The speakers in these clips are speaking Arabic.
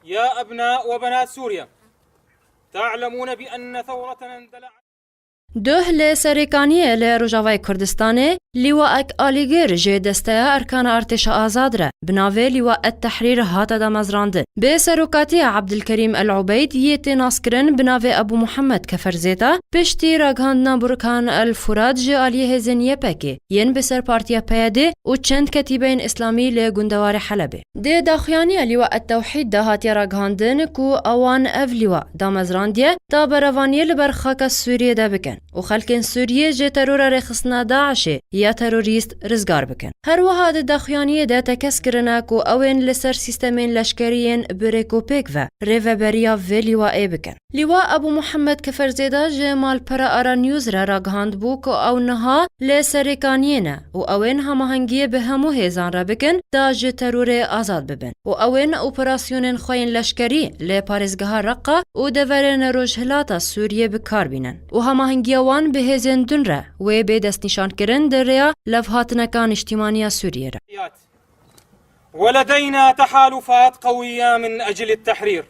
يا أبناء وبنات سوريا، تعلمون بأن ثورتنا اندلعت دوه لی سریکانیه لی روجاوای کردستانه لیوا اک آلیگر جه دسته ارکان ارتش آزاد را بناوه لیوا التحریر هاتا دا مزراندن به سروکاتی عبدالکریم العبید یه ناسکرن بناوه ابو محمد کفرزیتا پشتی راگهاندنا برکان الفراد جه آلیه هزینیه پکی ین بسر پارتیا پیاده و چند کتیبین اسلامی لی گندوار حلبه ده داخیانی لیوا التوحید دا هاتی راگهاندن کو اوان اف لیوا دا مزراندیه دا بروانیه لبر خاک سوریه دا بکن و خلکن سوریه جه ترور رخصنا داعشه یا تروریست رزگار بکن. هر وها ده داخیانیه ده تکس کرنا کو اوین لسر سیستمین لشکریین بریکو پیک و ریوبریا و لیوائه بکن. لیوا ابو محمد کفرزیده جه مال پرا آرا نیوز را راگهاند بو کو او نها لسریکانیه نه و اوین هماهنگیه به همو هیزان را بکن دا جه ترور آزاد ببن. و اوین اپراسیونین خوین لشکری لی پارزگاه رقا و دورین روجهلاتا سوریه بکار بینن. و هماهنگیه وان به هزین دن را و به دست نشان کرن در ریا لفهاتنکان اجتماعی سوریه را. ولدينا تحالفات قوية من أجل التحرير.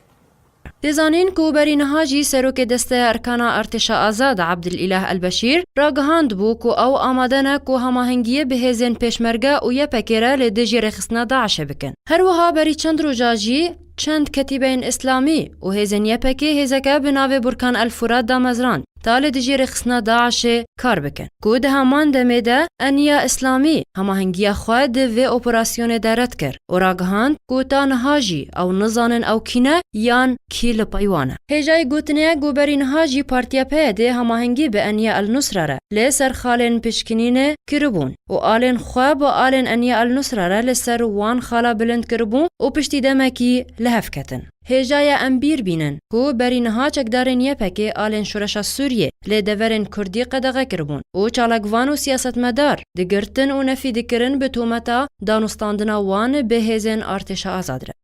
دزانین کو برینها جی سروک دسته ارکانا ارتش آزاد عبدالاله البشیر راگهاند بو کو او آمادنه کو هماهنگیه به هزین پیشمرگه و یه پکره لدجی رخصنا داعش بکن. هر وها بری چند روزا جی چند کتیبین اسلامی و هزین یه پکی هزکه بناوه برکان الفراد دا مزران تال دجی رخصنا داعش کار بکن. کو ده همان دمیده انیا اسلامی هماهنگیه خواه ده و اپراسیون دارد کر و راگهاند کو تا نهاجی او نزانن او کینه یان کیل پایوانه. هجای گوتنه گوبری نهاجی پارتیا پیده هماهنگی به انیا النصره را لسر خالن پشکنینه کربون و آلن خواه با آلن انیا النصره را لسر وان خالا بلند کربون و پشتی دمکی لحف کتن. هجای امبیر بینن کو برینها چکدارن یه پکی آلن شورش سوریه لدورن کردی قدغه کربون و چالگوان و سیاست مدار دگرتن و نفی دکرن به تومتا دانستاندنا وان به هزین ارتش آزاد را.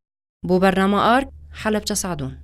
بو برنامه آرک حلب چه سعدون.